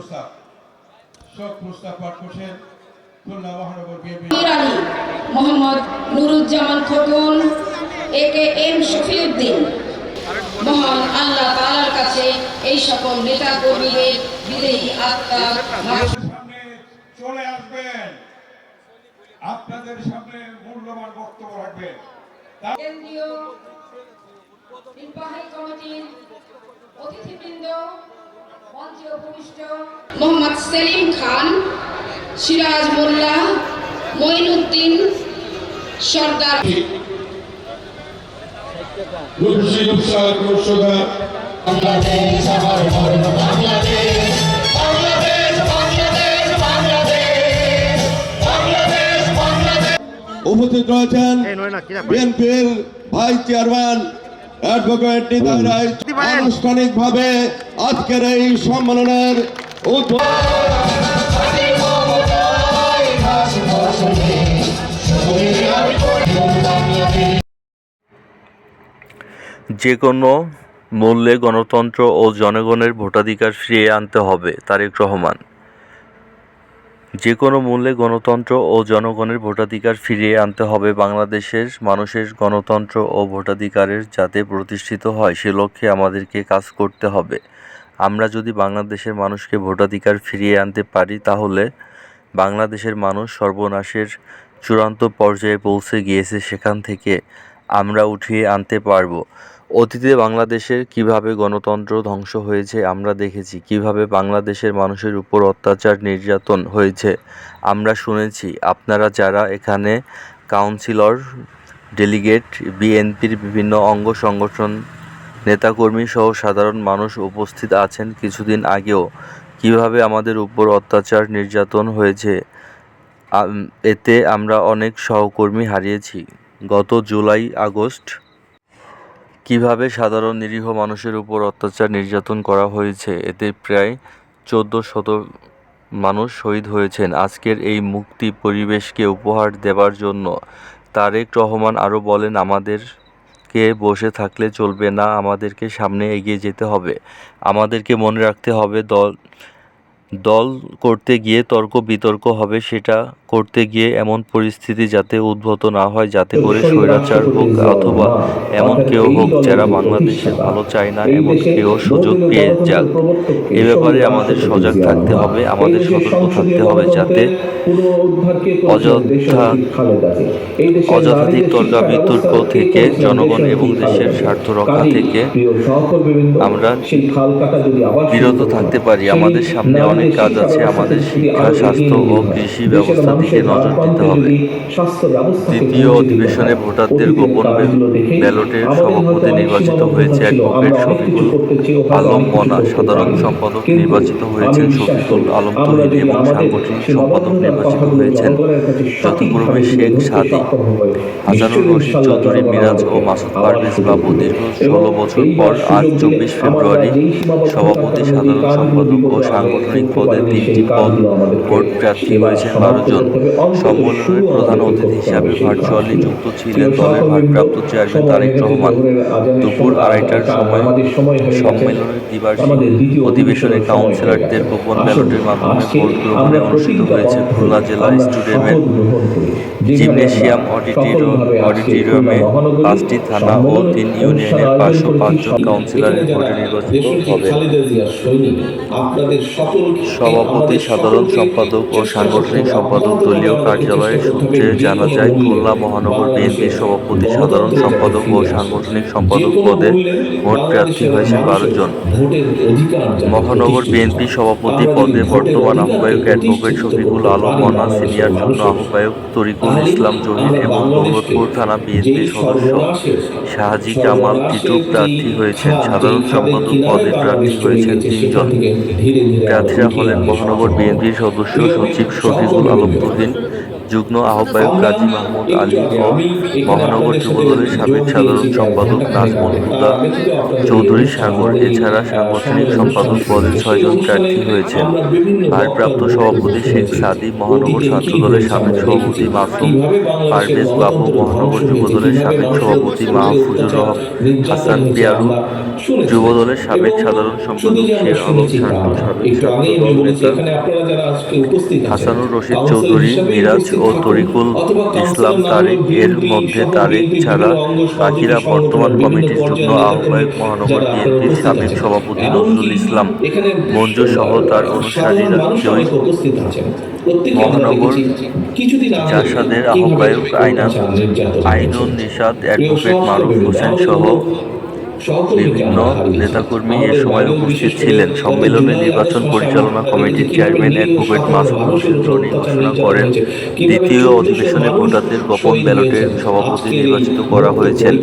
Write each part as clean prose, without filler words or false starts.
প্রস্তাব শোক প্রস্তাব পাঠ করছেন খুলনা মহানগর বিএনপি মোহাম্মদ নুরুজ্জামান খোকন একে এম শফিউদ্দিন। মহান আল্লাহ তাআলার কাছে এই সকল নেতা কর্মীদের বিদেহী আত্মার সামনে চলে আসবেন, আপনাদের সামনে মূল্যবান বক্তব্য রাখবেন। কেন্দ্রীয় নির্বাহী কমিটির অতিথিবৃন্দ, মঞ্চে উপবিষ্ট মোহাম্মদ সেলিম খান, সিরাজ মোল্লা, মঈনুদ্দিন সরদার, উপস্থিত রয়েছেন বিএনপির ভাইস চেয়ারম্যান অ্যাডভোকেট নিতাই রায়। আনুষ্ঠানিকভাবে আজকের এই সম্মেলনের যে কোনো মূল্যে গণতন্ত্র ও জনগণের ভোটাধিকার ফিরিয়ে আনতে হবে। তারেক রহমান। যে কোনো মূল্যে গণতন্ত্র ও জনগণের ভোটাধিকার ফিরিয়ে আনতে হবে। বাংলাদেশের মানুষের গণতন্ত্র ও ভোটাধিকারের যাতে প্রতিষ্ঠিত হয় সে লক্ষ্যে আমাদেরকে কাজ করতে হবে। আমরা যদি বাংলাদেশের মানুষকে ভোটাধিকার ফিরিয়ে আনতে পারি তাহলে বাংলাদেশের মানুষ সর্বনাশের চূড়ান্ত পর্যায়ে পৌঁছে গিয়েছে, সেখান থেকে আমরা উঠিয়ে আনতে পারব। অতীতে বাংলাদেশের কিভাবে গণতন্ত্র ধ্বংস হয়েছে আমরা দেখেছি, কিভাবে বাংলাদেশের মানুষের উপর অত্যাচার নির্যাতন হয়েছে আমরা শুনেছি। আপনারা যারা এখানে কাউন্সিলর, ডেলিগেট, বিএনপির বিভিন্ন অঙ্গ সংগঠন, নেতাকর্মী সহ সাধারণ মানুষ উপস্থিত আছেন। কিছুদিন আগেও কিভাবে আমাদের উপর অত্যাচার নির্যাতন হয়েছে, এতে আমরা অনেক সহকর্মী হারিয়েছি। গত জুলাই আগস্ট কিভাবে সাধারণ নিরীহ মানুষের উপর অত্যাচার নির্যাতন করা হয়েছে, এতে প্রায় 1400 মানুষ শহীদ হয়েছেন। আজকের এই মুক্তি পরিবেশকে উপহার দেবার জন্য তারেক রহমান আরও বলেন, আমাদেরকে বসে থাকলে চলবে না, আমাদেরকে সামনে এগিয়ে যেতে হবে। আমাদেরকে মনে রাখতে হবে দল করতে গিয়ে তর্ক বিতর্ক হবে, সেটা করতে গিয়ে এমন পরিস্থিতি যাতে উদ্ভূত না হয়, যাতে করে স্বৈরাচার হোক অথবা এমন কেউ হোক যারা বাংলাদেশের ভালো চায় না, এমন কেউ সুযোগ পেয়ে যাক। এ ব্যাপারে আমাদের সজাগ থাকতে হবে, আমাদের সতর্ক থাকতে হবে, যাতে অযথাধিক তর্কা বিতর্ক থেকে জনগণ এবং দেশের স্বার্থ রক্ষা থেকে আমরা বিরত থাকতে পারি। আমাদের সামনে অনেক কাজ আছে, আমাদের শিক্ষা, স্বাস্থ্য ও কৃষি ব্যবস্থার দিকে নজর দিতে হবে। দ্বিতীয় অধিবেশনে ভোটারদের গোপন ব্যালটে সভাপতি নির্বাচিত হয়েছে অ্যাডভোকেট শফিকুল আলম মনা, সাধারণ সম্পাদক নির্বাচিত হয়েছেন শফিকুল আলম তুহিন এবং সাংগঠনিক সম্পাদক নির্বাচিত হয়েছেন যথাক্রমে শেখ সাদি, হাসানুর রশিদ চৌধুরী, মিরাজ ও মাসুদ পারভেজ বাবু। দীর্ঘ 16 বছর পর আজ 24 ফেব্রুয়ারি সভাপতি, সাধারণ সম্পাদক ও সাংগঠনিক পদে 3টি পদ ভোট প্রার্থী হয়েছেন 12 জন। সম্মেলনের প্রধান অতিথি হিসাবে ভার্চুয়ালি যুক্ত ছিলেন দলের ভারপ্রাপ্ত চেয়ারম্যান তারেক রহমান। দুপুর 2:30টার সময় সম্মেলনের দ্বিবার্ষিক অধিবেশনে কাউন্সিলরদের গোপন ব্যালটের মাধ্যমে ভোট গ্রহণে অনুষ্ঠিত হয়েছে। খুলনা জেলা স্টেডিয়ামের জিমনেশিয়াম অডিটোরিয়ামে 5টি থানা ও 3 ইউনিয়নের 505 জন কাউন্সিলরের ভোটে নির্বাচিত হবেন। সভাপতি, সাধারণ সম্পাদক ও সাংগঠনিক সম্পাদক দলীয় কার্যালয়ের সূত্রে জানা যায়, খুলনা মহানগর বিএনপির সভাপতি, সাধারণ সম্পাদক ও সাংগঠনিক সম্পাদক পদে ভোট প্রার্থী হয়েছে 12 জন। মহানগর বিএনপি সভাপতি পদে বর্তমান আহ্বায়ক অ্যাডভোকেট শফিকুল আলম মনা, সিনিয়র যুগ্ম আহ্বায়ক তরিকুল ইসলাম জহির এবং দৌলতপুর থানা বিএনপির সদস্য শাহজি কামাল টিটু প্রার্থী হয়েছেন। সাধারণ সম্পাদক পদে প্রার্থী হয়েছেন 3 জন। প্রার্থীরা হলেন মহানগর বিএনপির সদস্য সচিব শফিকুল আলম তুহিন, যুগ্ম আহ্বায়ক কাজী মাহমুদ আলী ও মহানগর যুবদলের সাবেক সাধারণ সম্পাদক নাজমুল হুদা চৌধুরী সাগর। এছাড়া সাংগঠনিক সম্পাদক পদে 6 জন প্রার্থী হয়েছেন। ভারপ্রাপ্ত সভাপতি শেখ সাদি, মহানগর ছাত্রদলের সাবেক সভাপতি মাসুম পারভেজ বাবু, মহানগর যুবদলের সাবেক সভাপতি মাহফুজুর হাসান পিয়ারু, যুবদলের সাবেক সাধারণ সম্পাদক শের আলম শান্ত, সাবেক ছাত্রদল নেতা হাসানুর রশিদ চৌধুরী, মিরাজ ও তরিকুল ইসলাম তারেক। এর মধ্যে তারেক ছাড়া বাকিরা বর্তমান কমিটির যুগ্ম আহ্বায়ক, মহানগর বিএনপির সাবেক সভাপতি নজরুল ইসলাম মঞ্জু সহ তার অনুসারীরা। মহানগর জাসাদের আহ্বায়ক আইনুন নিশাত, অ্যাডভোকেট মারুফ হোসেন সহ বিভিন্ন নেতাকর্মী এ সময় উপস্থিত ছিলেন। সম্মেলনে নির্বাচন পরিচালনা কমিটির চেয়ারম্যান অ্যাডভোকেট মাসুদ হোসেন রনি ঘোষণা করেন, দ্বিতীয় অধিবেশনে ভোটারদের গোপন ব্যালটে সভাপতি নির্বাচিত করা হয়েছেন।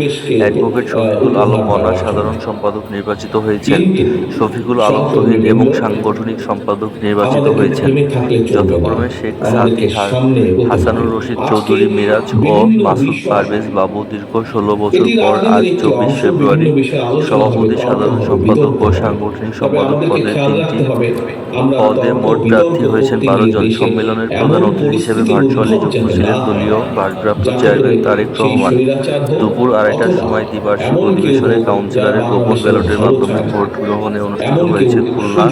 অ্যাডভোকেট শফিকুল আলম মনা সাধারণ সম্পাদক নির্বাচিত হয়েছেন। শফিকুল আলম তহিদ এবং সাংগঠনিক সম্পাদক নির্বাচিত হয়েছেন। যথাক্রমে শেখ সাদি, হাসানুর রশিদ চৌধুরী, মিরাজ ও মাসুদ পারভেজ বাবু দীর্ঘ 16 বছর পর আজ 24 ফেব্রুয়ারি সভাপতি, সাধারণ সম্পাদক ও সাংগঠনিক সম্পাদক পদে 3টি পদে মোট প্রার্থী হয়েছেন 12 জন। সম্মেলনের প্রধান অতিথি হিসেবে ভার্চুয়ালি যুক্ত ছিলেন দলীয় ভারপ্রাপ্ত চেয়ারম্যান তারেক রহমান। দুপুর 2:30টার সময় দ্বিবার্ষিক অধিবেশনে কাউন্সিলরের গোপন ব্যালটের মাধ্যমে ভোট গ্রহণে অনুষ্ঠিত হয়েছে। খুলনা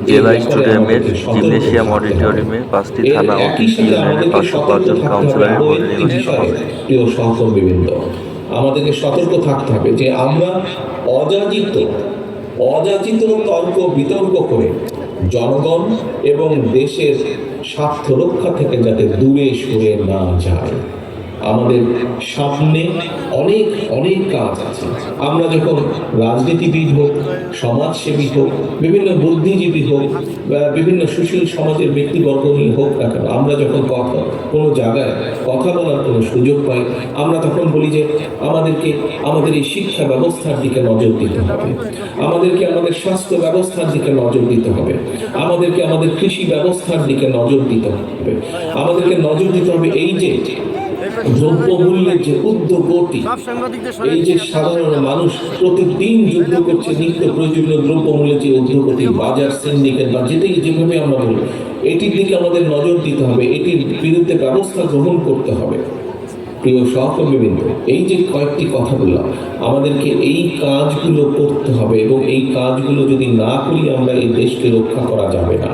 জেলা স্টেডিয়ামের জিমনেশিয়াম অডিটোরিয়ামে 5টি থানা ও 3টি ইউনিয়নের 505 জন কাউন্সিলরের ভোটে নির্বাচিত হবে। প্রিয় সহকর্মীবৃন্দ, আমাদেরকে সতর্ক থাকতে হবে যে আমরা অযাচিত তর্ক বিতর্ক করে জনগণ এবং দেশের স্বার্থ রক্ষা থেকে যাতে দূরে সরে না যায়। আমাদের সামনে অনেক কাজ আছে। আমরা যখন রাজনীতিবিদ হোক, সমাজসেবী হোক, বিভিন্ন বুদ্ধিজীবী হোক, বিভিন্ন সুশীল সমাজের ব্যক্তিবর্গ নিয়ে হোক না কেন, আমরা যখন কোনো জায়গায় কথা বলার কোনো সুযোগ পাই, আমরা তখন বলি যে আমাদেরকে আমাদের এই শিক্ষা ব্যবস্থার দিকে নজর দিতে হবে, আমাদেরকে আমাদের স্বাস্থ্য ব্যবস্থার দিকে নজর দিতে হবে, আমাদেরকে আমাদের কৃষি ব্যবস্থার দিকে নজর দিতে হবে, আমাদেরকে নজর দিতে হবে এই যে দ্রব্যমূল্যের যে উদ্যোগটি, এই যে সাধারণ মানুষ প্রতিদিন যুদ্ধ করছে নিত্য প্রয়োজনীয় দ্রব্যমূল্যের যে উদ্যোগটি, বাজার সিন্ডিকেট বা যেভাবে আমরা বলি, এটির দিকে আমাদের নজর দিতে হবে, এটির বিরুদ্ধে ব্যবস্থা গ্রহণ করতে হবে। প্রিয় সহকর্মীবৃন্দ, এই যে কয়েকটি কথা বললাম, আমাদেরকে এই কাজগুলো করতে হবে এবং এই কাজগুলো যদি না করি আমরা এই দেশকে রক্ষা করা যাবে না।